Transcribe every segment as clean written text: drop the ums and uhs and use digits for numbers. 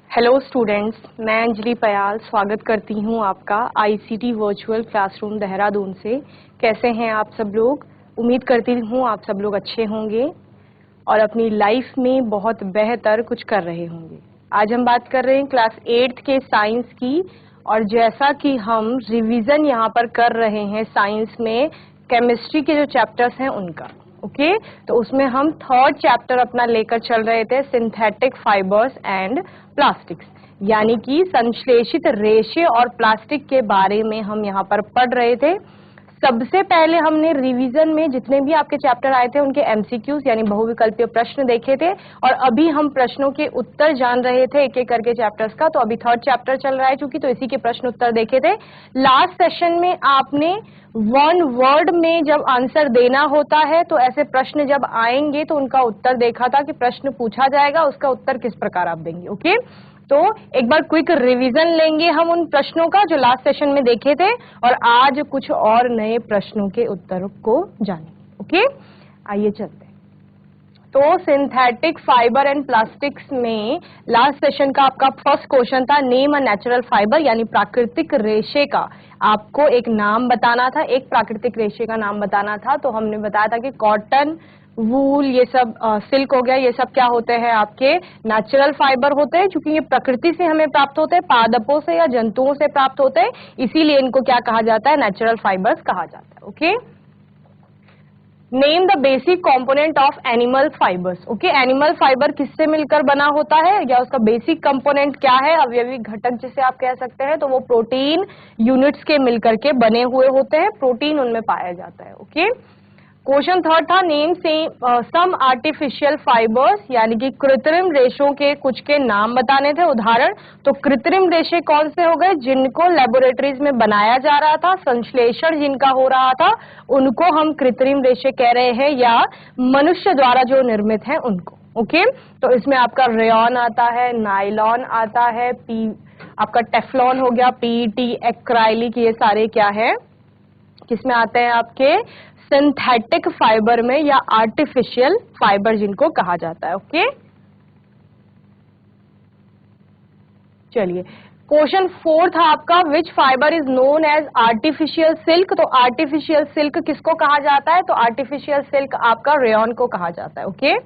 Hello students, मैं अंजलि पयाल स्वागत करती हूं आपका आईसीटी वर्चुअल क्लासरूम देहरादून से। कैसे हैं आप सब लोग? उम्मीद करती हूं आप सब लोग अच्छे होंगे और अपनी लाइफ में बहुत बेहतर कुछ कर रहे होंगे। आज हम बात कर रहे हैं क्लास 8th के साइंस की, और जैसा कि हम रिवीजन यहाँ पर कर रहे हैं साइंस में केमिस्ट्री के जो चैप्टर्स हैं उनका, ओके तो उसमें हम थर्ड चैप्टर अपना लेकर चल रहे थे, सिंथेटिक फाइबर्स एंड प्लास्टिक्स, यानी कि संश्लेषित रेशे और प्लास्टिक के बारे में हम यहाँ पर पढ़ रहे थे। सबसे पहले हमने रिवीजन में जितने भी आपके चैप्टर आए थे उनके एमसीक्यूज यानी बहुविकल्पीय प्रश्न देखे थे, और अभी हम प्रश्नों के उत्तर जान रहे थे एक एक करके चैप्टर्स का। तो अभी थर्ड चैप्टर चल रहा है चूंकि, तो इसी के प्रश्न उत्तर देखे थे। लास्ट सेशन में आपने वन वर्ड में जब आंसर देना होता है तो ऐसे प्रश्न जब आएंगे तो उनका उत्तर देखा था कि प्रश्न पूछा जाएगा, उसका उत्तर किस प्रकार आप देंगे। ओके तो एक बार क्विक रिवीजन लेंगे हम उन प्रश्नों का जो लास्ट सेशन में देखे थे, और आज कुछ और नए प्रश्नों के उत्तरों को जानेंगे। ओके आइए चलते हैं। तो सिंथेटिक फाइबर एंड प्लास्टिक्स में लास्ट सेशन का आपका फर्स्ट क्वेश्चन था, नेम अ नेचुरल फाइबर, यानी प्राकृतिक रेशे का आपको एक नाम बताना था, एक प्राकृतिक रेशे का नाम बताना था। तो हमने बताया था कि कॉटन, वूल, ये सब सिल्क हो गया, ये सब क्या होते हैं आपके नेचुरल फाइबर होते हैं, क्योंकि ये प्रकृति से हमें प्राप्त होते हैं, पादपों से या जंतुओं से प्राप्त होते हैं, इसीलिए इनको क्या कहा जाता है, नेचुरल फाइबर्स कहा जाता है। Okay name the basic component of animal fibres. Okay animal fibre किससे मिलकर बना होता है, या उसका बेसिक कंपोनेंट क्या है, अवयवी घटक जिसे आप कह सकते हैं, तो वो प्रोटीन यूनिट्स के मिलकर के बने हुए होते हैं, प्रोटीन उनमें पाया जाता है। ओके क्वेश्चन थर्ड था, नेम से सम आर्टिफिशियल फाइबर्स, यानी कि कृत्रिम रेशों के कुछ के नाम बताने थे, उदाहरण। तो कृत्रिम रेशे कौन से हो गए, जिनको लेबोरेटरीज में बनाया जा रहा था, संश्लेषण जिनका हो रहा था, उनको हम कृत्रिम रेशे कह रहे हैं, या मनुष्य द्वारा जो निर्मित है उनको। ओके तो इसमें आपका रेयॉन आता है, नायलॉन आता है, आपका टेफ्लॉन हो गया, पीईटी, एक्राइलिक, ये सारे क्या है, किसमें आते हैं, आपके सिंथेटिक फाइबर में, या आर्टिफिशियल फाइबर जिनको कहा जाता है। ओके चलिए क्वेश्चन फोर था आपका, which fibre is known as artificial silk. तो आर्टिफिशियल सिल्क किसको कहा जाता है, तो आर्टिफिशियल सिल्क आपका रेयॉन को कहा जाता है। Okay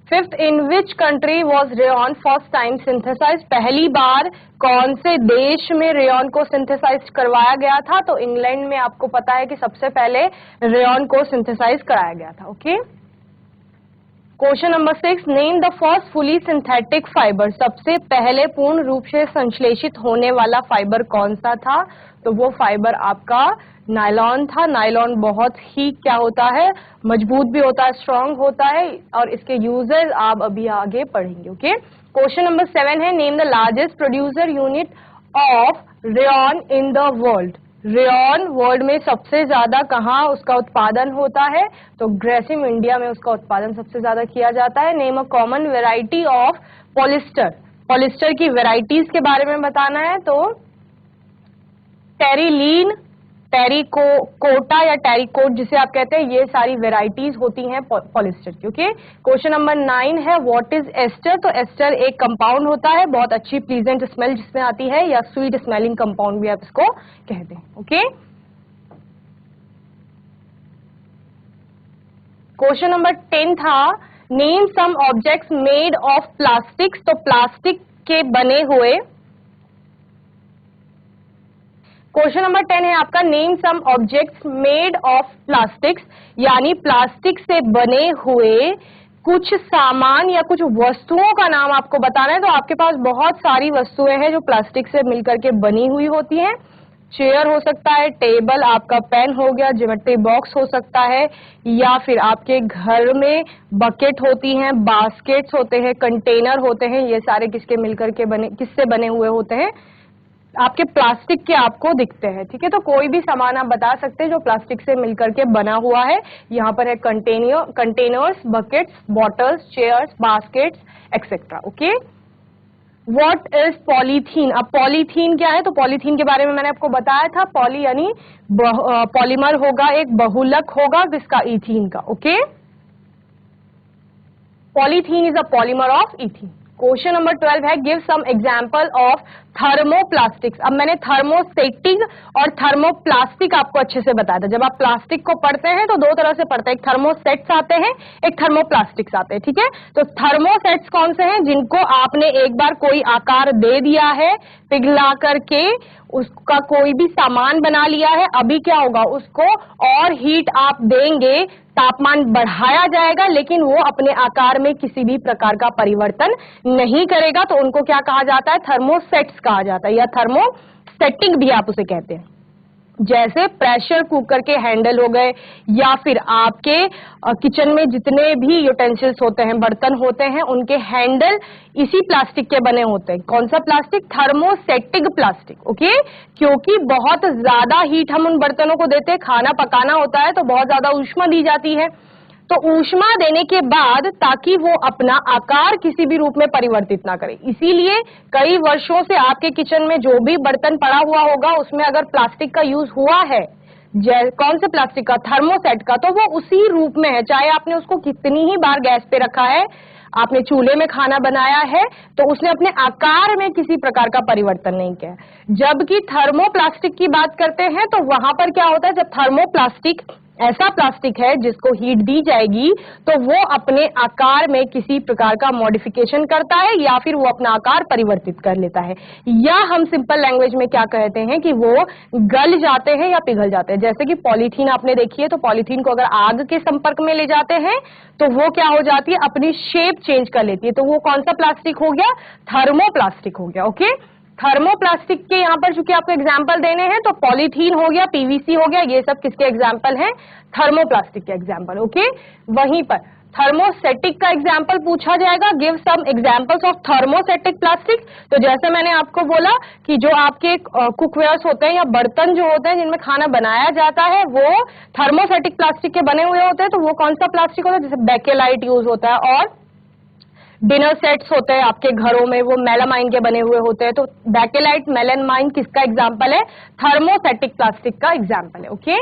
fifth, in which country was rayon first time synthesise. पहली बार कौन से देश में रेयॉन को सिंथेसाइज करवाया गया था, तो इंग्लैंड में आपको पता है कि सबसे पहले रेयॉन को सिंथेसाइज कराया गया था। Okay question number 6, name the first fully synthetic fibre. सबसे पहले पूर्ण रूप से संश्लेषित होने वाला फाइबर कौन सा था, तो वो फाइबर आपका नायलॉन था। नायलॉन बहुत ही क्या होता है, मजबूत भी होता है, स्ट्रांग होता है, और इसके यूजर्स आप अभी आगे पढ़ेंगे। ओके क्वेश्चन नंबर 7 है, name the largest producer unit of rayon in the world. Rayon world में सबसे ज्यादा कहाँ उसका उत्पादन होता है, तो ग्रेसिम इंडिया में उसका उत्पादन सबसे ज्यादा किया जाता है। Name a common variety of polyester. Polyester की वेराइटीज के बारे में बताना है, तो टेरिलीन, टेरिकोटा या टेरिकोट जिसे आप कहते हैं, ये सारी वेराइटीज होती हैं पॉलिस्टर की। ओके क्वेश्चन नंबर 9 है, व्हाट इज एस्टर। तो एस्टर एक कंपाउंड होता है, बहुत अच्छी प्लीजेंट स्मेल जिसमें आती है, या स्वीट स्मेलिंग कंपाउंड भी आप इसको कहते हैं। ओके क्वेश्चन नंबर 10 था, name some objects made of plastics. तो प्लास्टिक के बने हुए, क्वेश्चन नंबर 10 है आपका, name some objects made of plastics, यानी प्लास्टिक से बने हुए कुछ सामान या कुछ वस्तुओं का नाम आपको बताना है। तो आपके पास बहुत सारी वस्तुएं हैं जो प्लास्टिक से मिलकर के बनी हुई होती हैं। चेयर हो सकता है, टेबल, आपका पेन हो गया, ज्योमेट्री बॉक्स हो सकता है, या फिर आपके घर में बकेट होती हैं, बास्केट्स होते हैं, कंटेनर होते हैं, ये सारे किसके मिलकर के बने, किससे बने हुए होते हैं, आपके प्लास्टिक के आपको दिखते हैं। ठीक है तो कोई भी सामान आप बता सकते हैं जो प्लास्टिक से मिलकर के बना हुआ है। यहाँ पर है containers, buckets, bottles, chairs, baskets etcetera. Okay what is polythene. अब पॉलीथीन क्या है, तो पॉलीथीन के बारे में मैंने आपको बताया था, पॉली यानी पॉलीमर होगा, एक बहुलक होगा किसका, इथीन का। Okay polythene is a polymer of ethene. Question number 12 है give some example of thermoplastics. अब मैंने थर्मोस्टेटिक और थर्मोप्लास्टिक आपको अच्छे से बताया था। जब आप प्लास्टिक को पढ़ते हैं तो दो तरह से पढ़ते हैं, एक थर्मोसेट्स आते हैं, एक थर्मोप्लास्टिक्स आते हैं, ठीक है। तो थर्मोसेट्स कौन से हैं? जिनको आपने एक बार कोई आकार दे दिया है, पिघला करके उसका कोई भी सामान बना लिया है, अभी क्या होगा, उसको और हीट आप देंगे, तापमान बढ़ाया जाएगा, लेकिन वो अपने आकार में किसी भी प्रकार का परिवर्तन नहीं करेगा, तो उनको क्या कहा जाता है? थर्मोसेट्स कहा जाता है, या थर्मोसेटिक भी आप उसे कहते हैं। जैसे प्रेशर कुकर के हैंडल हो गए, या फिर आपके किचन में जितने भी यूटेंसिल्स होते हैं, बर्तन होते हैं, उनके हैंडल इसी प्लास्टिक के बने होते हैं। कौन सा प्लास्टिक? Thermosetting plastic, okay. क्योंकि बहुत ज्यादा हीट हम उन बर्तनों को देते हैं, खाना पकाना होता है तो बहुत ज्यादा ऊष्मा दी जाती है, तो ऊष्मा देने के बाद ताकि वो अपना आकार किसी भी रूप में परिवर्तित ना करे, इसीलिए कई वर्षों से आपके किचन में जो भी बर्तन पड़ा हुआ होगा उसमें अगर प्लास्टिक का यूज हुआ है, कौन से प्लास्टिक का? थर्मोसेट का, तो वो उसी रूप में है। चाहे आपने उसको कितनी ही बार गैस पे रखा है, आपने चूल्हे में खाना बनाया है, तो उसने अपने आकार में किसी प्रकार का परिवर्तन नहीं किया। जबकि थर्मोप्लास्टिक की बात करते हैं तो वहां पर क्या होता है, जब थर्मोप्लास्टिक ऐसा प्लास्टिक है जिसको हीट दी जाएगी तो वो अपने आकार में किसी प्रकार का मॉडिफिकेशन करता है, या फिर वो अपना आकार परिवर्तित कर लेता है, या हम सिंपल लैंग्वेज में क्या कहते हैं कि वो गल जाते हैं या पिघल जाते हैं। जैसे कि पॉलीथीन आपने देखी है, तो पॉलीथीन को अगर आग के संपर्क में ले जाते हैं तो वो क्या हो जाती है, अपनी शेप चेंज कर लेती है। तो वो कौन सा प्लास्टिक हो गया? थर्मोप्लास्टिक हो गया, ओके। थर्मोप्लास्टिक के यहाँ पर चूंकि आपको एग्जाम्पल देने हैं, तो पॉलीथीन हो गया, पीवीसी हो गया, ये सब किसके एग्जाम्पल हैं? थर्मोप्लास्टिक के एग्जाम्पल, ओके। वहीं पर थर्मोसेटिक का एग्जाम्पल पूछा जाएगा, give some examples of thermosetting plastic. तो जैसे मैंने आपको बोला कि जो आपके कुकवेयर्स होते हैं या बर्तन जो होते हैं जिनमें खाना बनाया जाता है, वो थर्मोसेटिक प्लास्टिक के बने हुए होते हैं। तो वो कौन सा प्लास्टिक होता है? जैसे बेकेलाइट यूज होता है, और डिनर सेट्स होते हैं आपके घरों में, वो मेलामाइन के बने हुए होते हैं। तो बेकेलाइट, मेलामाइन किसका एग्जाम्पल है? थर्मोसेटिक प्लास्टिक का एग्जाम्पल है, ओके।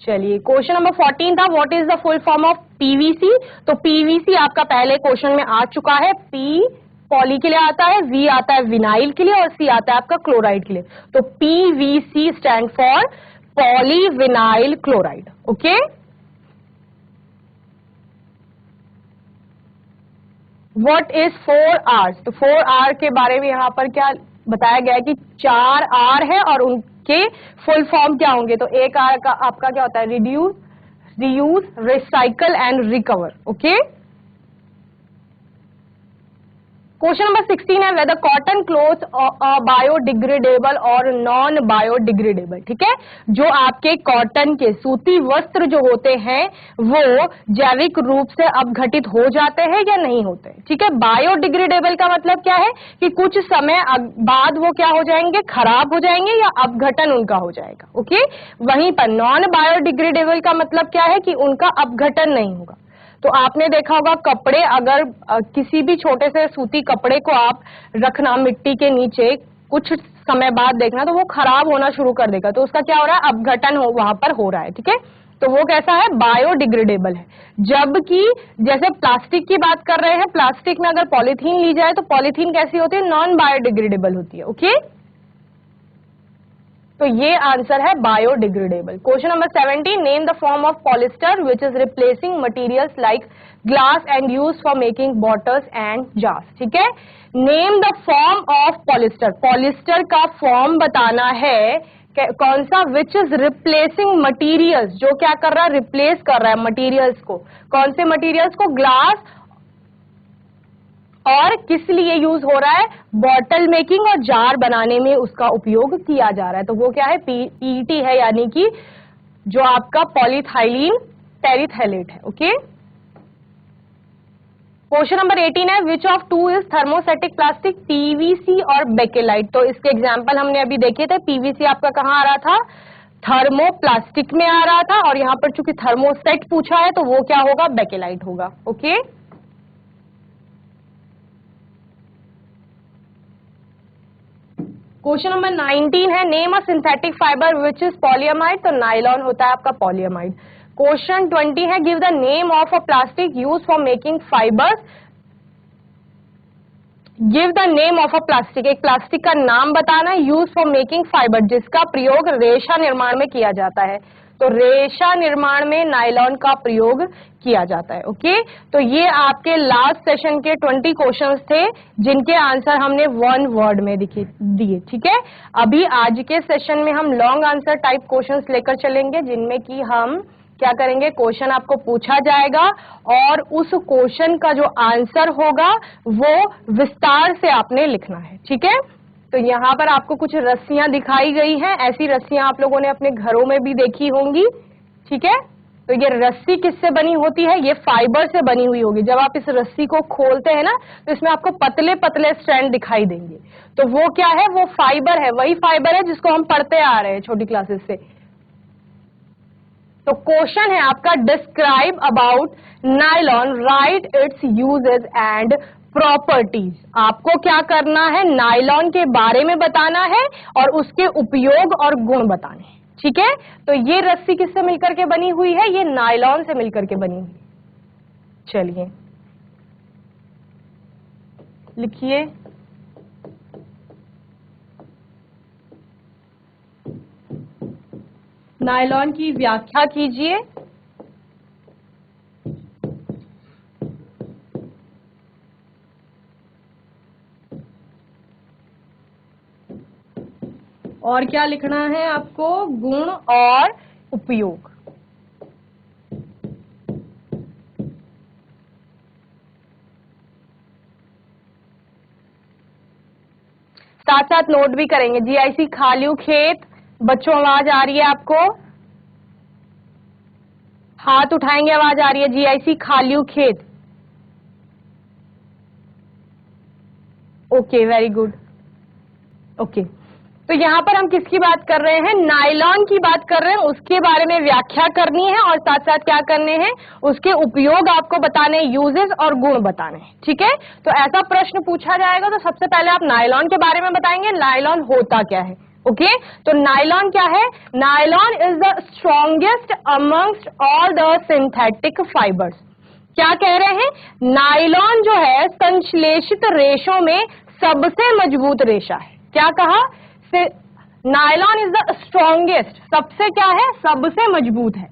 चलिए, क्वेश्चन नंबर 14 था, what is the full form of PVC. तो पीवीसी आपका पहले क्वेश्चन में आ चुका है। पी पॉली के लिए आता है, वी आता है विनाइल के लिए, और सी आता है आपका क्लोराइड के लिए। तो PVC stand for poly vinyl chloride, okay. What is 4R? तो 4R के बारे में यहाँ पर क्या बताया गया है कि 4R है और उनके फुल फॉर्म क्या होंगे। तो एक R का आपका क्या होता है? Reduce, reuse, recycle and recover, okay. Question number 16 है, वेदर कॉटन क्लोथ बायोडिग्रेडेबल और नॉन बायोडिग्रेडेबल, ठीक है। जो आपके कॉटन के सूती वस्त्र जो होते हैं वो जैविक रूप से अपघटित हो जाते हैं या नहीं होते, ठीक है। बायोडिग्रेडेबल का मतलब क्या है कि कुछ समय बाद वो क्या हो जाएंगे? खराब हो जाएंगे या अपघटन उनका हो जाएगा, ओके। वहीं पर नॉन बायोडिग्रेडेबल का मतलब क्या है कि उनका अपघटन नहीं होगा। तो आपने देखा होगा कपड़े, अगर किसी भी छोटे से सूती कपड़े को आप रखना मिट्टी के नीचे, कुछ समय बाद देखना तो वो खराब होना शुरू कर देगा, तो उसका क्या हो रहा है? अपघटन वहां पर हो रहा है, ठीक है। तो वो कैसा है? बायोडिग्रेडेबल है। जबकि जैसे प्लास्टिक की बात कर रहे हैं, प्लास्टिक में अगर पॉलीथीन ली जाए तो पॉलीथीन कैसी होती है? नॉन बायोडिग्रेडेबल होती है, ओके। तो ये आंसर है biodegradable. Question number 17, name the form of polyester which is replacing materials like glass and use for making bottles and jars, ठीक है। Name the form of polyester, polyester का form बताना है, कौन सा? विच इज रिप्लेसिंग मटीरियल्स, जो क्या कर रहा है? रिप्लेस कर रहा है मटीरियल्स को। कौन से मटीरियल्स को? ग्लास, और किस लिए यूज हो रहा है? बॉटल मेकिंग और जार बनाने में उसका उपयोग किया जा रहा है। तो वो क्या है? पीईटी है, यानी कि जो आपका पॉलीथाइलीन टेरिथैलेट है, ओके। क्वेश्चन नंबर 18 है, which of two is thermosetting plastic? PVC और बेकेलाइट। तो इसके एग्जाम्पल हमने अभी देखे थे। पीवीसी आपका कहाँ आ रहा था? थर्मोप्लास्टिक में आ रहा था, और यहाँ पर चूंकि थर्मोसेट पूछा है तो वो क्या होगा? बेकेलाइट होगा, ओके। क्वेश्चन नंबर 19 है, name a synthetic fibre which is polyamide. तो नाइलॉन होता है आपका पॉलीअमाइड। क्वेश्चन 20 है, give the name of a plastic use for making fibres give the name of a plastic, एक प्लास्टिक का नाम बताना, यूज फॉर मेकिंग फाइबर, जिसका प्रयोग रेशा निर्माण में किया जाता है। तो रेशा निर्माण में नायलॉन का प्रयोग किया जाता है। ओके, तो ये आपके लास्ट सेशन के 20 क्वेश्चंस थे जिनके आंसर हमने 1 वर्ड में दिए। ठीक है, अभी आज के सेशन में हम लॉन्ग आंसर टाइप क्वेश्चंस लेकर चलेंगे, जिनमें कि हम क्या करेंगे, क्वेश्चन आपको पूछा जाएगा और उस क्वेश्चन का जो आंसर होगा वो विस्तार से आपने लिखना है। ठीक है, तो यहाँ पर आपको कुछ रस्सियां दिखाई गई हैं, ऐसी रस्सियां आप लोगों ने अपने घरों में भी देखी होंगी। ठीक है, तो ये रस्सी किससे बनी होती है, ये फाइबर से बनी हुई होगी। जब आप इस रस्सी को खोलते हैं ना तो इसमें आपको पतले पतले स्ट्रैंड दिखाई देंगे, तो वो क्या है, वो फाइबर है, वही फाइबर है जिसको हम पढ़ते आ रहे हैं छोटी क्लासेस से। तो क्वेश्चन है आपका, describe about nylon, right it's uses and properties. आपको क्या करना है, नायलॉन के बारे में बताना है और उसके उपयोग और गुण बताने हैं। ठीक है, तो ये रस्सी किससे मिलकर के बनी हुई है, ये नायलॉन से मिलकर के बनी हुई। चलिए लिखिए, नायलॉन की व्याख्या कीजिए। और क्या लिखना है आपको, गुण और उपयोग। साथ साथ नोट भी करेंगे। जीआईसी खालियू खेत, बच्चों आवाज आ रही है आपको, हाथ उठाएंगे, आवाज आ रही है, जीआईसी खालियू खेत। Okay, very good. ओके, तो यहाँ पर हम किसकी बात कर रहे हैं, नायलॉन की बात कर रहे हैं, उसके बारे में व्याख्या करनी है और साथ साथ क्या करने हैं, उसके उपयोग आपको बताने, यूजेस और गुण बताने हैं। ठीक है, तो ऐसा प्रश्न पूछा जाएगा तो सबसे पहले आप नायलॉन के बारे में बताएंगे, नायलॉन होता क्या है। ओके, तो नायलॉन क्या है, nylon is the strongest amongst all the synthetic fibres. क्या कह रहे हैं, नायलॉन जो है संश्लेषित रेशों में सबसे मजबूत रेशा है। क्या कहा, नायलॉन इज द स्ट्रॉन्गेस्ट, सबसे क्या है, सबसे मजबूत है,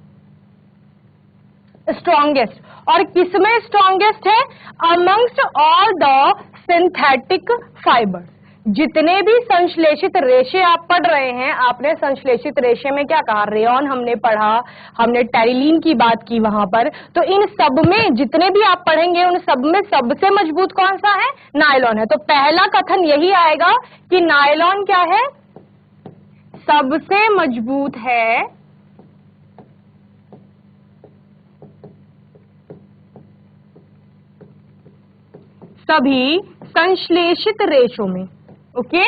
स्ट्रॉन्गेस्ट। और किसमें स्ट्रॉन्गेस्ट है, amongst all the synthetic fibres. जितने भी संश्लेषित रेशे आप पढ़ रहे हैं, आपने संश्लेषित रेशे में क्या कहा, रेयॉन हमने पढ़ा, हमने टेरिलीन की बात की वहां पर। तो इन सब में जितने भी आप पढ़ेंगे उन सब में सबसे मजबूत कौन सा है, नायलॉन है। तो पहला कथन यही आएगा कि नायलॉन क्या है, सबसे मजबूत है सभी संश्लेषित रेशों में। ओके,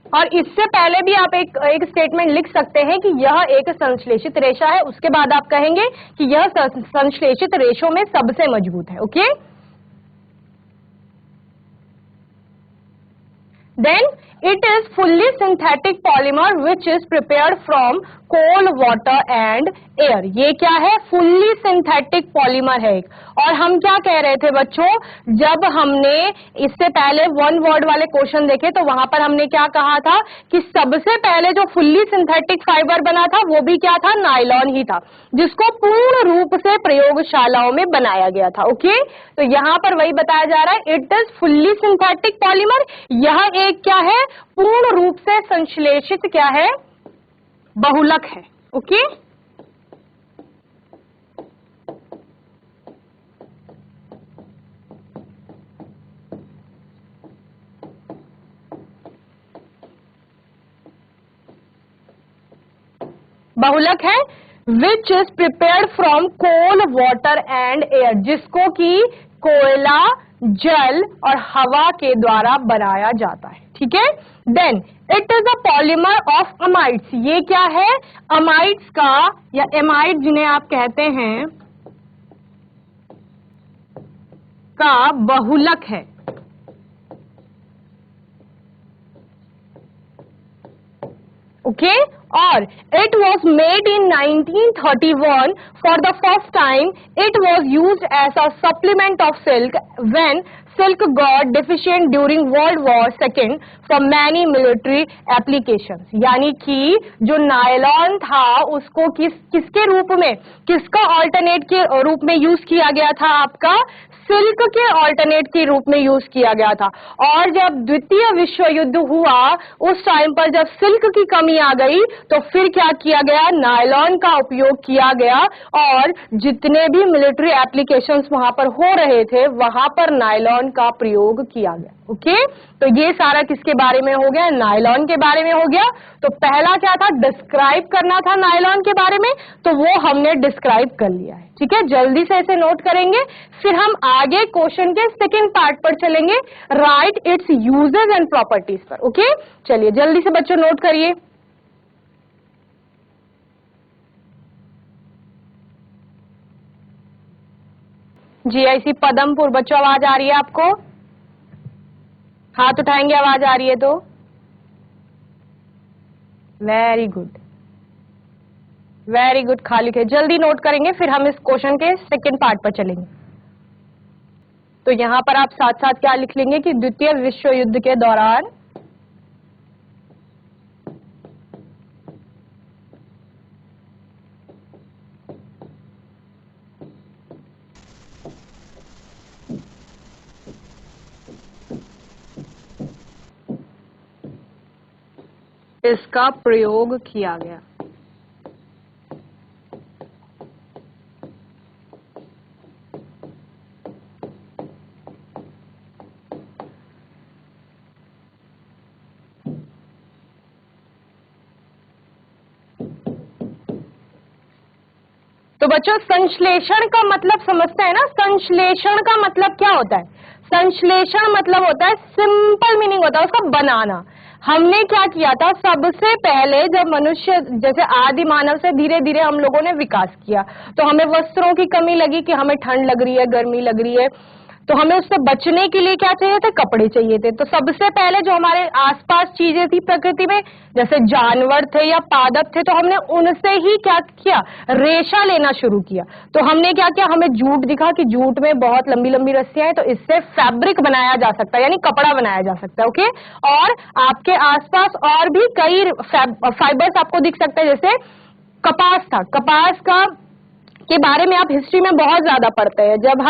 और इससे पहले भी आप एक स्टेटमेंट लिख सकते हैं कि यह एक संश्लेषित रेशा है, उसके बाद आप कहेंगे कि यह संश्लेषित रेशों में सबसे मजबूत है। Okay, then it is fully synthetic polymer which is prepared from coal, water and air। ये क्या है, fully synthetic polymer है एक। और हम क्या कह रहे थे बच्चों, जब हमने इससे पहले 1 वर्ड वाले क्वेश्चन देखे तो वहां पर हमने क्या कहा था कि सबसे पहले जो फुल्ली सिंथेटिक फाइबर बना था वो भी क्या था, नायलॉन ही था, जिसको पूर्ण रूप से प्रयोगशालाओं में बनाया गया था। ओके, तो यहाँ पर वही बताया जा रहा है, it is fully synthetic polymer, यह एक क्या है, पूर्ण रूप से संश्लेषित क्या है, बहुलक है। ओके, बहुलक है, which is prepared from coal, water and air, जिसको कि कोयला, जल और हवा के द्वारा बनाया जाता है। ठीक है, then it is a polymer of amides. ये क्या है, अमाइड्स का या एमाइड जिन्हें आप कहते हैं का बहुलक है। ओके और it was made in 1931 for the first time. It was used as a supplement of silk when silk got deficient during World War II for many military applications. यानी कि जो नायलॉन था उसको किसके रूप में, किसका ऑल्टरनेट के रूप में यूज किया गया था, आपका सिल्क के ऑल्टरनेट के रूप में यूज किया गया था। और जब द्वितीय विश्व युद्ध हुआ उस टाइम पर जब सिल्क की कमी आ गई तो फिर क्या किया गया, नायलॉन का उपयोग किया गया और जितने भी मिलिट्री एप्लीकेशंस वहां पर हो रहे थे वहां पर नायलॉन का प्रयोग किया गया। ओके तो ये सारा किसके बारे में हो गया, नायलॉन के बारे में हो गया। तो पहला क्या था, डिस्क्राइब करना था नायलॉन के बारे में, तो वो हमने डिस्क्राइब कर लिया है। ठीक है, जल्दी से इसे नोट करेंगे, फिर हम आगे क्वेश्चन के सेकंड पार्ट पर चलेंगे, right it's uses and properties पर। ओके चलिए जल्दी से बच्चों नोट करिए। जीआईसी पदमपुर, बच्चों आवाज आ रही है आपको? हाथ उठाएंगे आवाज आ रही है तो। वेरी गुड वेरी गुड, खाली लिखे, जल्दी नोट करेंगे फिर हम इस क्वेश्चन के सेकंड पार्ट पर चलेंगे। तो यहां पर आप साथ साथ क्या लिख लेंगे कि द्वितीय विश्व युद्ध के दौरान इसका प्रयोग किया गया। तो बच्चों संश्लेषण का मतलब समझते हैं ना, संश्लेषण का मतलब क्या होता है, संश्लेषण मतलब होता है, सिंपल मीनिंग होता है उसका बनाना। हमने क्या किया था, सबसे पहले जब मनुष्य जैसे आदि मानव से धीरे धीरे हम लोगों ने विकास किया तो हमें वस्त्रों की कमी लगी कि हमें ठंड लग रही है, गर्मी लग रही है, तो हमें उससे बचने के लिए क्या चाहिए थे, कपड़े चाहिए थे। तो सबसे पहले जो हमारे आसपास चीजें थी प्रकृति में, जैसे जानवर थे या पादप थे, तो हमने उनसे ही क्या किया, रेशा लेना शुरू किया। तो हमने क्या किया, हमें जूट दिखा कि जूट में बहुत लंबी लंबी रस्सियां हैं, तो इससे फैब्रिक बनाया जा सकता है, यानी कपड़ा बनाया जा सकता है। ओके और आपके आसपास और भी कई फाइबर्स आपको दिख सकते हैं, जैसे कपास था, कपास का के बारे में आप हिस्ट्री में बहुत ज्यादा पढ़ते हैं। जब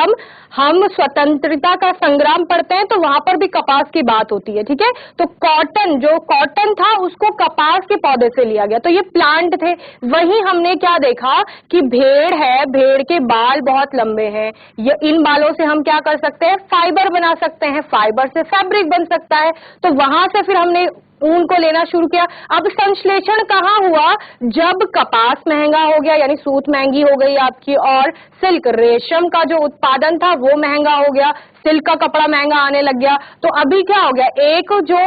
हम स्वतंत्रता का संग्राम पढ़ते हैं तो वहां पर भी कपास की बात होती है। ठीक है, तो कॉटन, जो कॉटन था उसको कपास के पौधे से लिया गया, तो ये प्लांट थे। वहीं हमने क्या देखा कि भेड़ है, भेड़ के बाल बहुत लंबे हैं, ये इन बालों से हम क्या कर सकते हैं, फाइबर बना सकते हैं, फाइबर से फैब्रिक बन सकता है। तो वहां से फिर हमने ऊन को लेना शुरू किया। अब संश्लेषण कहाँ हुआ, जब कपास महंगा हो गया, यानी सूत महंगी हो गई आपकी, और सिल्क, रेशम का जो उत्पादन था वो महंगा हो गया, सिल्क का कपड़ा महंगा आने लग गया। तो अभी क्या हो गया, एक जो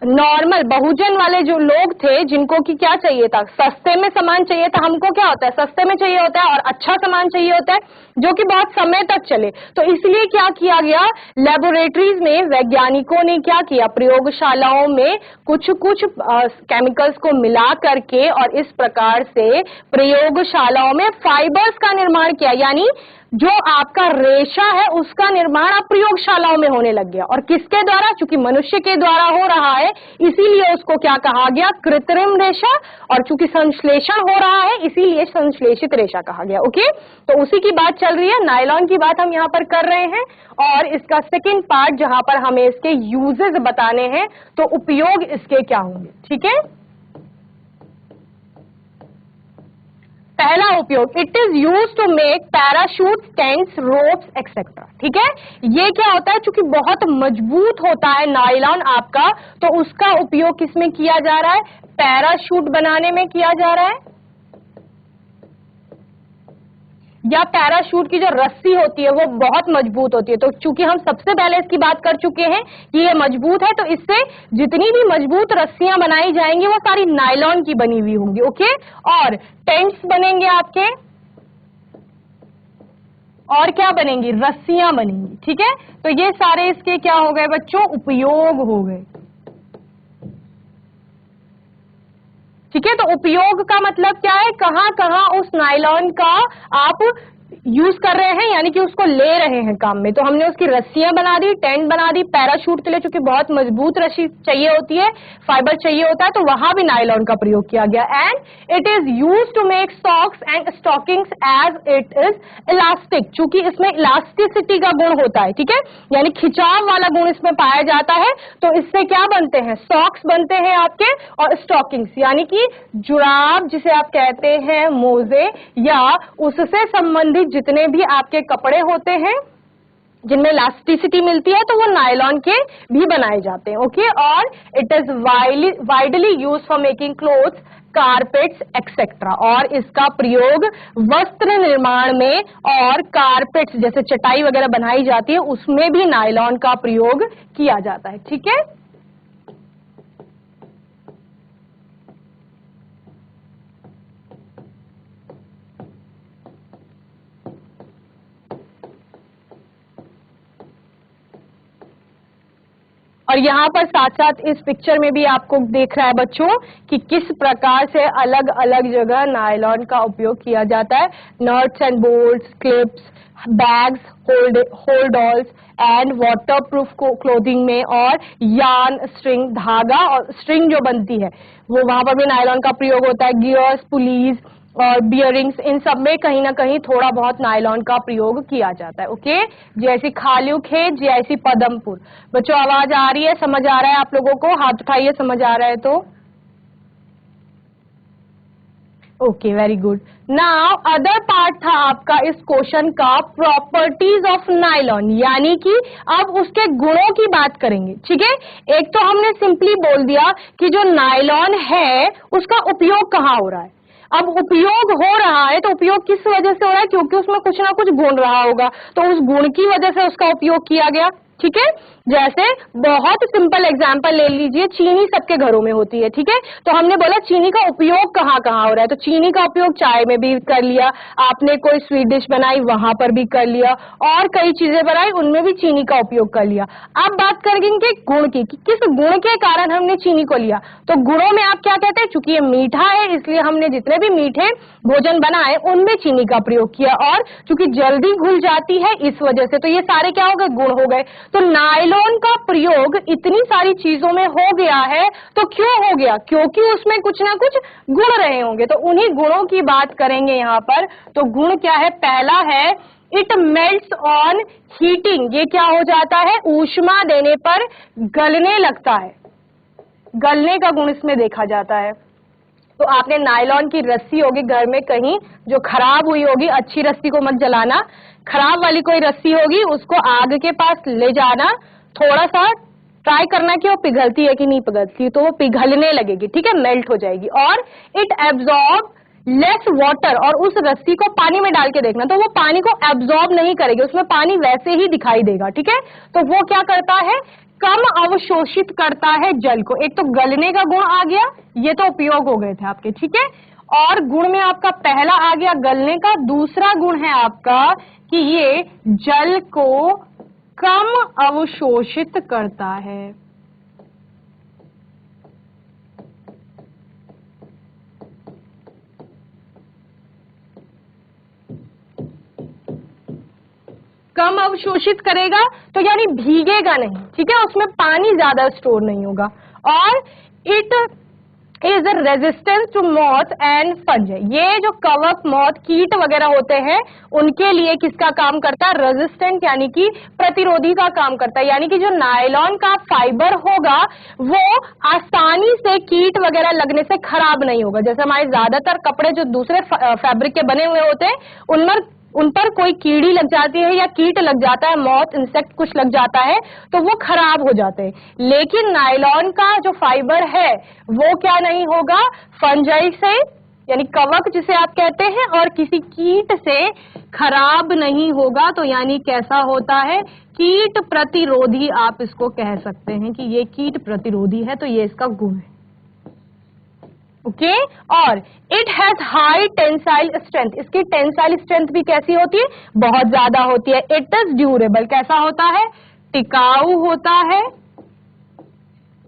नॉर्मल बहुजन वाले जो लोग थे जिनको कि क्या चाहिए था, सस्ते में सामान चाहिए था, हमको क्या होता है, सस्ते में चाहिए होता है और अच्छा सामान चाहिए होता है जो कि बहुत समय तक चले। तो इसलिए क्या किया गया, लेबोरेटरीज में वैज्ञानिकों ने क्या किया, प्रयोगशालाओं में कुछ कुछ केमिकल्स को मिला करके और इस प्रकार से प्रयोगशालाओं में फाइबर्स का निर्माण किया, यानी जो आपका रेशा है उसका निर्माण अब प्रयोगशालाओं में होने लग गया। और किसके द्वारा, चूंकि मनुष्य के द्वारा हो रहा है इसीलिए उसको क्या कहा गया, कृत्रिम रेशा, और चूंकि संश्लेषण हो रहा है इसीलिए संश्लेषित रेशा कहा गया। ओके तो उसी की बात चल रही है, नायलॉन की बात हम यहाँ पर कर रहे हैं और इसका सेकेंड पार्ट जहां पर हमें इसके यूजेस बताने हैं, तो उपयोग इसके क्या होंगे। ठीक है, पहला उपयोग, it is use to make parachute, tents, ropes etcetera. ठीक है, ये क्या होता है, चूंकि बहुत मजबूत होता है नायलॉन आपका, तो उसका उपयोग किसमें किया जा रहा है, पैराशूट बनाने में किया जा रहा है, या पैराशूट की जो रस्सी होती है वो बहुत मजबूत होती है। तो चूंकि हम सबसे पहले इसकी बात कर चुके हैं कि ये मजबूत है, तो इससे जितनी भी मजबूत रस्सियां बनाई जाएंगी वो सारी नायलॉन की बनी हुई होंगी। ओके और टेंट्स बनेंगे आपके, और क्या बनेंगी, रस्सियां बनेंगी। ठीक है, तो ये सारे इसके क्या हो गए बच्चों, उपयोग हो गए। ठीक है, तो उपयोग का मतलब क्या है, कहां कहां उस नायलॉन का आप यूज कर रहे हैं, यानी कि उसको ले रहे हैं काम में। तो हमने उसकी रस्सियां बना दी, टेंट बना दी, पैराशूट के लिए चूंकि बहुत मजबूत रस्सी चाहिए होती है, फाइबर चाहिए होता है, तो वहां भी नायलॉन का प्रयोग किया गया। And it is use to make socks and stockings as it is elastic, चूंकि इसमें इलास्टिसिटी का गुण होता है, ठीक है, यानी खिंचाव वाला गुण इसमें पाया जाता है। तो इससे क्या बनते हैं, सॉक्स बनते हैं आपके, और स्टॉकिंग्स यानी कि जुराब जिसे आप कहते हैं, मोजे या उससे संबंधित जितने भी आपके कपड़े होते हैं जिनमें इलास्टिसिटी मिलती है, तो वो नायलॉन के भी बनाए जाते हैं। ओके, और it is widely use for making clothes, carpets etcetera, और इसका प्रयोग वस्त्र निर्माण में और कारपेट्स जैसे चटाई वगैरह बनाई जाती है उसमें भी नायलॉन का प्रयोग किया जाता है। ठीक है, और यहाँ पर साथ साथ इस पिक्चर में भी आपको देख रहा है बच्चों कि किस प्रकार से अलग अलग जगह नायलॉन का उपयोग किया जाता है। Nuts and bolts, clips, bags, holders and waterproof clothing में, और यार्न, स्ट्रिंग, धागा और स्ट्रिंग जो बनती है वो वहां पर भी नायलॉन का प्रयोग होता है। गियर्स, पुलीज और बियरिंग्स, इन सब में कहीं ना कहीं थोड़ा बहुत नायलॉन का प्रयोग किया जाता है। ओके, जैसी खालियू खेत, जैसी पदमपुर। बच्चों आवाज आ रही है, समझ आ रहा है आप लोगों को? हाथ उठाइए समझ आ रहा है तो। Okay, very good. Now other part था आपका इस क्वेश्चन का प्रॉपर्टीज ऑफ नायलॉन, यानी कि अब उसके गुणों की बात करेंगे। ठीक है, एक तो हमने सिंपली बोल दिया कि जो नायलॉन है उसका उपयोग कहाँ हो रहा है। अब उपयोग हो रहा है तो उपयोग किस वजह से हो रहा है, क्योंकि उसमें कुछ ना कुछ गुण रहा होगा, तो उस गुण की वजह से उसका उपयोग किया गया। ठीक है, जैसे बहुत सिंपल एग्जांपल ले लीजिए, चीनी सबके घरों में होती है। ठीक है, तो हमने बोला चीनी का उपयोग कहाँ कहाँ हो रहा है, तो चीनी का उपयोग चाय में भी कर लिया, आपने कोई स्वीट डिश बनाई वहां पर भी कर लिया, और कई चीजें बनाई उनमें भी चीनी का उपयोग कर लिया। अब बात करेंगे गुण की, कि किस गुण के कारण हमने चीनी को लिया। तो गुणों में आप क्या कहते हैं, चूंकि ये मीठा है इसलिए हमने जितने भी मीठे भोजन बनाए उनमें चीनी का प्रयोग किया, और चूंकि जल्दी घुल जाती है इस वजह से, तो ये सारे क्या हो गए, गुण हो गए। तो नायलॉन का प्रयोग इतनी सारी चीजों में हो गया है, तो क्यों हो गया, क्योंकि उसमें कुछ ना कुछ गुण रहे होंगे। तो उन्हीं गुणों की बात करेंगे यहाँ पर। तो गुण क्या है, पहला है इट मेल्ट्स ऑन हीटिंग, ये क्या हो जाता है, ऊष्मा देने पर गलने लगता है, गलने का गुण इसमें देखा जाता है। तो आपने नायलॉन की रस्सी होगी घर में कहीं जो खराब हुई होगी, अच्छी रस्सी को मत जलाना, खराब वाली कोई रस्सी होगी उसको आग के पास ले जाना, थोड़ा सा ट्राई करना कि वो पिघलती है कि नहीं पिघलती, तो वो पिघलने लगेगी। ठीक है, मेल्ट हो जाएगी, और इट एब्जॉर्ब लेस वाटर, और उस रस्सी को पानी में डाल के देखना तो वो पानी को एब्जॉर्ब नहीं करेगी, उसमें पानी वैसे ही दिखाई देगा। ठीक है, तो वो क्या करता है, कम अवशोषित करता है जल को। एक तो गलने का गुण आ गया, ये तो उपयोग हो गए थे आपके। ठीक है, और गुण में आपका पहला आ गया गलने का, दूसरा गुण है आपका कि ये जल को कम अवशोषित करता है। कम अवशोषित करेगा तो यानी भीगेगा नहीं। ठीक है, उसमें पानी ज्यादा स्टोर नहीं होगा, और it is a resistance to moth and fungi. ये जो कवक, मॉथ, कीट वगैरह होते हैं उनके लिए किसका काम करता है, रेजिस्टेंट यानी कि प्रतिरोधी का काम करता है। यानी कि जो नायलॉन का फाइबर होगा वो आसानी से कीट वगैरह लगने से खराब नहीं होगा। जैसे हमारे ज्यादातर कपड़े जो दूसरे फैब्रिक के बने हुए होते हैं उन पर कोई कीड़ी लग जाती है या कीट लग जाता है, मॉथ, इंसेक्ट कुछ लग जाता है तो वो खराब हो जाते हैं। लेकिन नायलॉन का जो फाइबर है वो क्या नहीं होगा, फंजाई से यानी कवक जिसे आप कहते हैं और किसी कीट से खराब नहीं होगा। तो यानी कैसा होता है, कीट प्रतिरोधी आप इसको कह सकते हैं कि ये कीट प्रतिरोधी है, तो ये इसका गुण है। ओके, और it has high tensile strength, इसकी टेंसाइल स्ट्रेंथ भी कैसी होती है, बहुत ज्यादा होती है। इट इज ड्यूरेबल, कैसा होता है, टिकाऊ होता है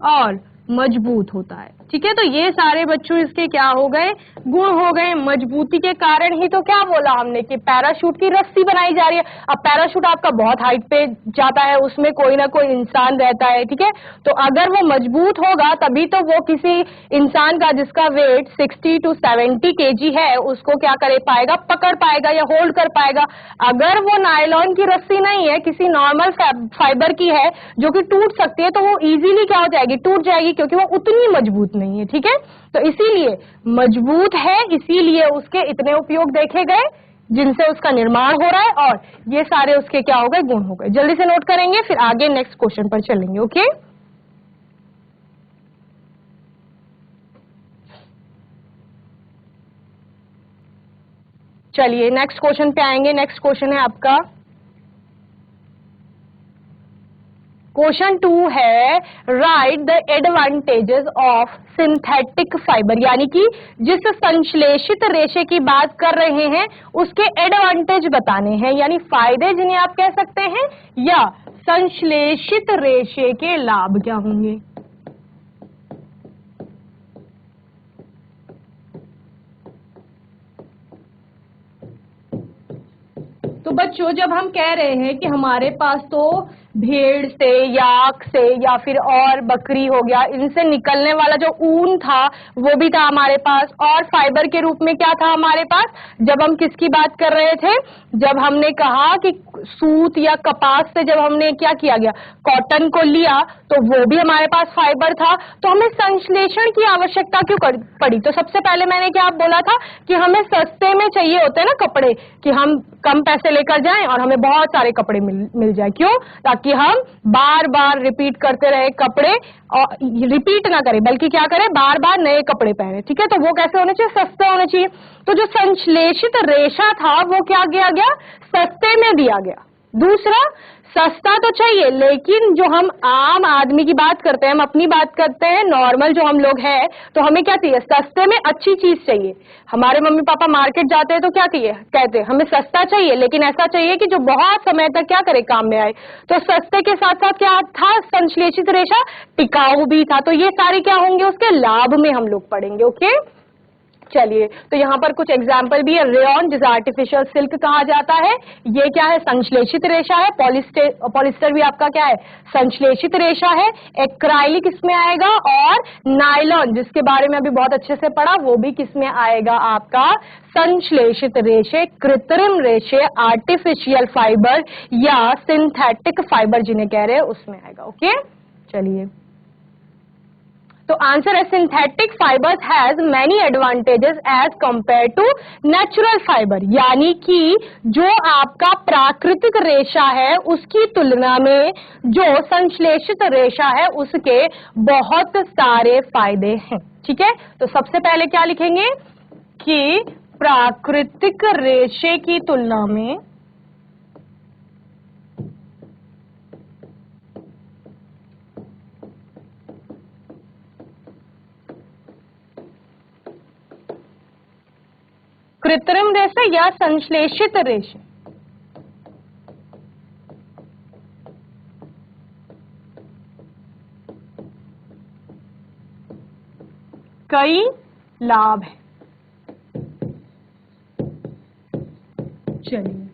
और मजबूत होता है। ठीक है। तो ये सारे बच्चों इसके क्या हो गए, गुण हो गए। मजबूती के कारण ही तो क्या बोला हमने कि पैराशूट की रस्सी बनाई जा रही है। अब पैराशूट आपका बहुत हाइट पे जाता है, उसमें कोई ना कोई इंसान रहता है, ठीक है। तो अगर वो मजबूत होगा तभी तो वो किसी इंसान का जिसका वेट 60 to 70 kg है उसको क्या करे पाएगा, पकड़ पाएगा या होल्ड कर पाएगा। अगर वो नायलॉन की रस्सी नहीं है, किसी नॉर्मल फाइबर की है जो कि टूट सकती है, तो वो इजीली क्या हो जाएगी, टूट जाएगी, क्योंकि वो उतनी मजबूत नहीं है, ठीक है। तो इसीलिए मजबूत है, इसीलिए उसके इतने उपयोग देखे गए जिनसे उसका निर्माण हो रहा है, और ये सारे उसके क्या हो गए, गुण हो गए। जल्दी से नोट करेंगे, फिर आगे नेक्स्ट क्वेश्चन पर चलेंगे। ओके, चलिए नेक्स्ट क्वेश्चन पे आएंगे। नेक्स्ट क्वेश्चन है आपका क्वेश्चन 2 है, right the advantages of synthetic fibre, यानी कि जिस संश्लेषित रेशे की बात कर रहे हैं उसके एडवांटेज बताने हैं, यानी फायदे जिन्हें आप कह सकते हैं, या संश्लेषित रेशे के लाभ क्या होंगे। तो बच्चों जब हम कह रहे हैं कि हमारे पास तो भेड़ से, याक से, या फिर और बकरी हो गया, इनसे निकलने वाला जो ऊन था वो भी था हमारे पास, और फाइबर के रूप में क्या था हमारे पास, जब हम किसकी बात कर रहे थे, जब हमने कहा कि सूत या कपास से जब हमने क्या किया गया, कॉटन को लिया, तो वो भी हमारे पास फाइबर था। तो हमें संश्लेषण की आवश्यकता क्यों पड़ी। तो सबसे पहले मैंने क्या बोला था कि हमें सस्ते में चाहिए होते हैं ना कपड़े, कि हम कम पैसे लेकर जाएं और हमें बहुत सारे कपड़े मिल जाए। क्यों, ताकि हम बार बार रिपीट करते रहे कपड़े, और रिपीट ना करें बल्कि क्या करें, बार बार नए कपड़े पहने, ठीक है। तो वो कैसे होने चाहिए, सस्ते होने चाहिए। तो जो संश्लेषित रेशा था वो क्या किया गया, सस्ते में दिया गया। दूसरा, सस्ता तो चाहिए, लेकिन जो हम आम आदमी की बात करते हैं, हम अपनी बात करते हैं, नॉर्मल जो हम लोग हैं, तो हमें क्या चाहिए, सस्ते में अच्छी चीज चाहिए। हमारे मम्मी पापा मार्केट जाते हैं तो क्या चाहिए, कहते हैं हमें सस्ता चाहिए, लेकिन ऐसा चाहिए कि जो बहुत समय तक क्या करे, काम में आए। तो सस्ते के साथ साथ क्या था, संश्लेषित रेशा टिकाऊ भी था। तो ये सारे क्या होंगे, उसके लाभ में हम लोग पढ़ेंगे। ओके, चलिए, तो यहाँ पर कुछ एग्जाम्पल भी है। रेयॉन, जिसे आर्टिफिशियल सिल्क कहा जाता है, ये क्या है, संश्लेषित रेशा है। पॉलिस्टर भी आपका क्या है, संश्लेषित रेशा है। एक्राइलिक इसमें आएगा, और नायलॉन जिसके बारे में अभी बहुत अच्छे से पढ़ा, वो भी किसमें आएगा, आपका संश्लेषित रेशे, कृत्रिम रेशे, आर्टिफिशियल फाइबर या सिंथेटिक फाइबर जिन्हें कह रहे हैं, उसमें आएगा। ओके, चलिए, तो आंसर है synthetic fibres has many advantages as compare to natural fibre, यानी कि जो आपका प्राकृतिक रेशा है उसकी तुलना में जो संश्लेषित रेशा है उसके बहुत सारे फायदे हैं। ठीक है, तो सबसे पहले क्या लिखेंगे कि प्राकृतिक रेशे की तुलना में कृत्रिम रेशे या संश्लेषित रेशे कई लाभ है। चलिए,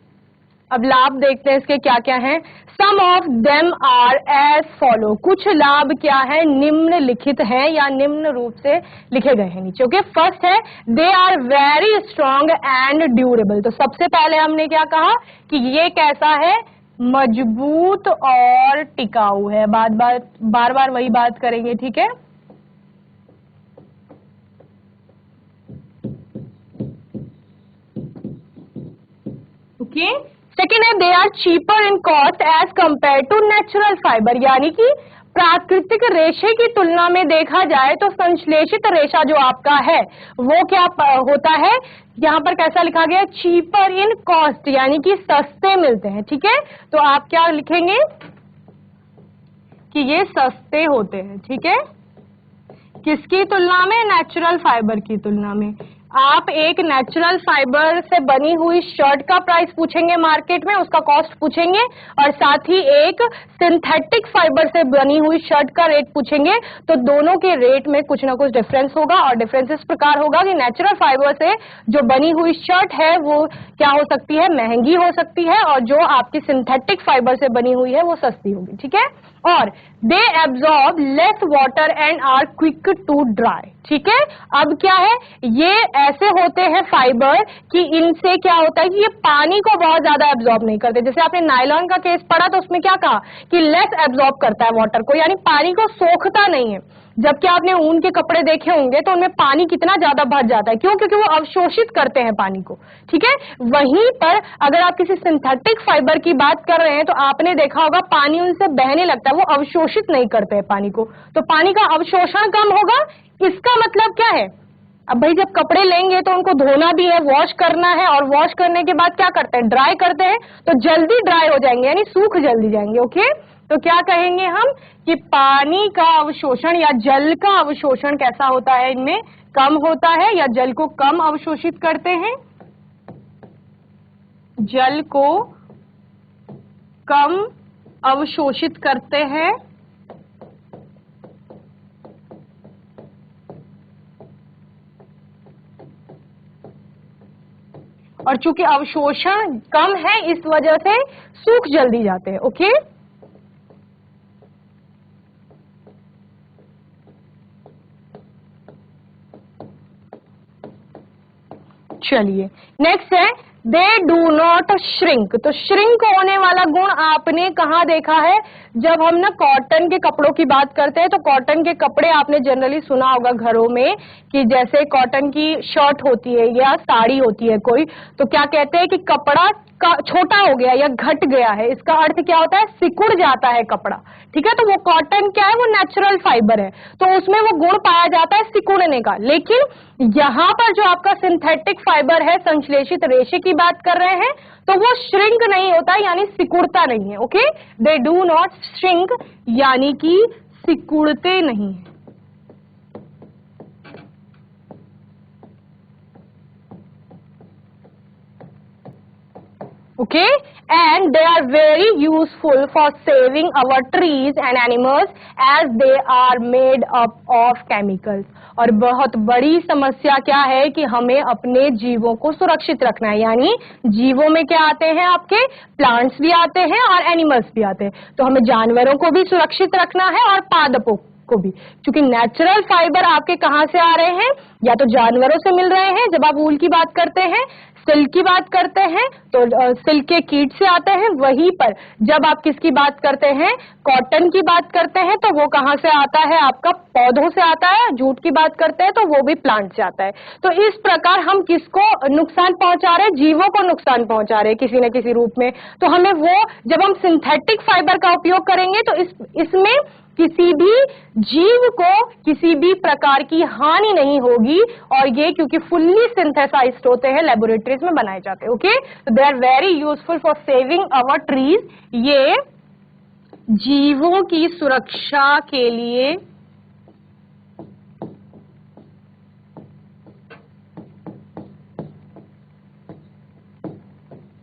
अब लाभ देखते हैं इसके क्या क्या हैं। Some of them are as follow, कुछ लाभ क्या है, निम्नलिखित है या निम्न रूप से लिखे गए हैं नीचे। ओके, फर्स्ट है they are very strong and durable. तो सबसे पहले हमने क्या कहा कि ये कैसा है, मजबूत और टिकाऊ है। बार बार वही बात करेंगे, ठीक है। ओके, सेकेंड है they are cheaper in cost as compare to natural fibre, यानी कि प्राकृतिक रेशे की तुलना में देखा जाए तो संश्लेषित रेशा जो आपका है वो क्या होता है, यहाँ पर कैसा लिखा गया, चीपर इन कॉस्ट, यानी कि सस्ते मिलते हैं। ठीक है, तो आप क्या लिखेंगे कि ये सस्ते होते हैं। ठीक है, किसकी तुलना में, नेचुरल फाइबर की तुलना में। आप एक नेचुरल फाइबर से बनी हुई शर्ट का प्राइस पूछेंगे मार्केट में, उसका कॉस्ट पूछेंगे, और साथ ही एक सिंथेटिक फाइबर से बनी हुई शर्ट का रेट पूछेंगे, तो दोनों के रेट में कुछ ना कुछ डिफरेंस होगा। और डिफरेंस इस प्रकार होगा कि नेचुरल फाइबर से जो बनी हुई शर्ट है वो क्या हो सकती है, महंगी हो सकती है, और जो आपकी सिंथेटिक फाइबर से बनी हुई है वो सस्ती होगी, ठीक है। और they absorb less water and are quick to dry, ठीक है। अब क्या है, ये ऐसे होते हैं फाइबर कि इनसे क्या होता है कि ये पानी को बहुत ज्यादा एब्जॉर्ब नहीं करते। जैसे आपने नायलॉन का केस पढ़ा तो उसमें क्या कहा कि लेस एब्जॉर्ब करता है वाटर को, यानी पानी को सोखता नहीं है। जबकि आपने ऊन के कपड़े देखे होंगे तो उनमें पानी कितना ज्यादा भर जाता है, क्यों? क्योंकि वो अवशोषित करते हैं पानी को, ठीक है। वहीं पर अगर आप किसी सिंथेटिक फाइबर की बात कर रहे हैं तो आपने देखा होगा पानी उनसे बहने लगता है, वो अवशोषित नहीं करते हैं पानी को, तो पानी का अवशोषण कम होगा। इसका मतलब क्या है, अब भाई जब कपड़े लेंगे तो उनको धोना भी है, वॉश करना है, और वॉश करने के बाद क्या करते हैं, ड्राई करते हैं, तो जल्दी ड्राई हो जाएंगे, यानी सूख जल्दी जाएंगे, ओके। तो क्या कहेंगे हम कि पानी का अवशोषण या जल का अवशोषण कैसा होता है, इनमें कम होता है, या जल को कम अवशोषित करते हैं, जल को कम अवशोषित करते हैं। और चूंकि अवशोषण कम है इस वजह से सूख जल्दी जाते हैं, ओके। चलिए नेक्स्ट है दे डू नॉट श्रिंक। तो श्रिंक होने वाला गुण आपने कहाँ देखा है, जब हम ना कॉटन के कपड़ों की बात करते हैं तो कॉटन के कपड़े आपने जनरली सुना होगा घरों में कि जैसे कॉटन की शर्ट होती है या साड़ी होती है कोई, तो क्या कहते हैं कि कपड़ा का छोटा हो गया या घट गया है, इसका अर्थ क्या होता है, सिकुड़ जाता है कपड़ा, ठीक है। तो वो कॉटन क्या है, वो नेचुरल फाइबर है, तो उसमें वो गुण पाया जाता है सिकुड़ने का। लेकिन यहां पर जो आपका सिंथेटिक फाइबर है, संश्लेषित रेशे की बात कर रहे हैं, तो वो श्रिंक नहीं होता, यानी सिकुड़ता नहीं है, okay. They do not shrink, यानी कि सिकुड़ते नहीं है। Okay, and they are very useful for saving our trees and animals as they are made up of chemicals. और बहुत बड़ी समस्या क्या है कि हमें अपने जीवों को सुरक्षित रखना है, यानी जीवों में क्या आते हैं, आपके प्लांट्स भी आते हैं और एनिमल्स भी आते हैं, तो हमें जानवरों को भी सुरक्षित रखना है और पादपों को भी, क्योंकि नेचुरल फाइबर आपके कहाँ से आ रहे हैं, या तो जानवरों से मिल रहे हैं, जब आप वूल की बात करते हैं, सिल्क की बात करते हैं तो सिल्क के कीट से आते हैं। वहीं पर जब आप किसकी बात करते हैं, कॉटन की बात करते हैं, तो वो कहाँ से आता है, आपका पौधों से आता है। जूट की बात करते हैं तो वो भी प्लांट से आता है। तो इस प्रकार हम किसको नुकसान पहुंचा रहे हैं, जीवों को नुकसान पहुंचा रहे हैं किसी न किसी रूप में। तो हमें वो, जब हम सिंथेटिक फाइबर का उपयोग करेंगे तो इसमें किसी भी जीव को किसी भी प्रकार की हानि नहीं होगी, और ये क्योंकि फुल्ली सिंथेसाइज्ड होते हैं, लेबोरेटरीज में बनाए जाते हैं, okay. They are very useful for saving our trees. ये जीवों की सुरक्षा के लिए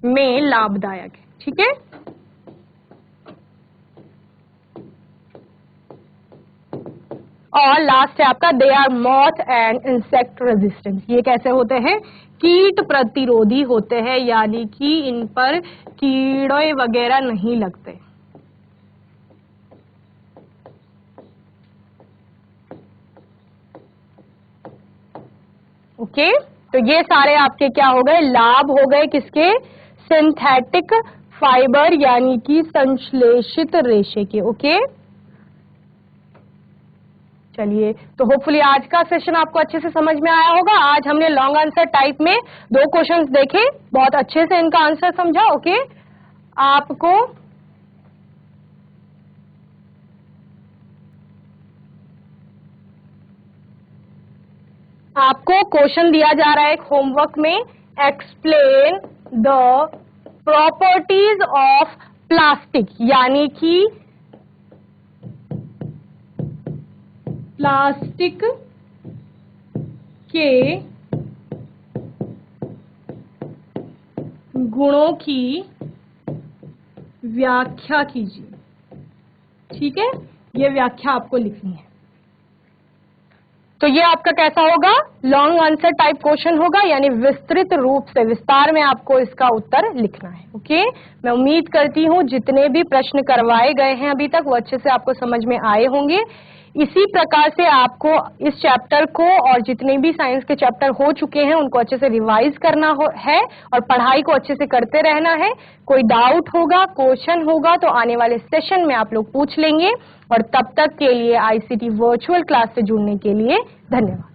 में लाभदायक है, ठीक है। और लास्ट है आपका they are moth and insect resistance. ये कैसे होते हैं, कीट प्रतिरोधी होते हैं, यानी कि इन पर कीड़े वगैरह नहीं लगते, ओके। तो ये सारे आपके क्या हो गए, लाभ हो गए किसके, सिंथेटिक फाइबर यानी कि संश्लेषित रेशे के, ओके। चलिए, तो होपफुली आज का सेशन आपको अच्छे से समझ में आया होगा। आज हमने लॉन्ग आंसर टाइप में 2 क्वेश्चंस देखे, बहुत अच्छे से इनका आंसर समझा, ओके। आपको क्वेश्चन दिया जा रहा है एक होमवर्क में, explain the properties of plastic, यानी कि प्लास्टिक के गुणों की व्याख्या कीजिए। ठीक है, ये व्याख्या आपको लिखनी है। तो ये आपका कैसा होगा, लॉन्ग आंसर टाइप क्वेश्चन होगा, यानी विस्तृत रूप से विस्तार में आपको इसका उत्तर लिखना है। ओके, मैं उम्मीद करती हूँ जितने भी प्रश्न करवाए गए हैं अभी तक वो अच्छे से आपको समझ में आए होंगे। इसी प्रकार से आपको इस चैप्टर को और जितने भी साइंस के चैप्टर हो चुके हैं उनको अच्छे से रिवाइज करना है और पढ़ाई को अच्छे से करते रहना है। कोई डाउट होगा, क्वेश्चन होगा तो आने वाले सेशन में आप लोग पूछ लेंगे। और तब तक के लिए आईसीटी वर्चुअल क्लास से जुड़ने के लिए धन्यवाद।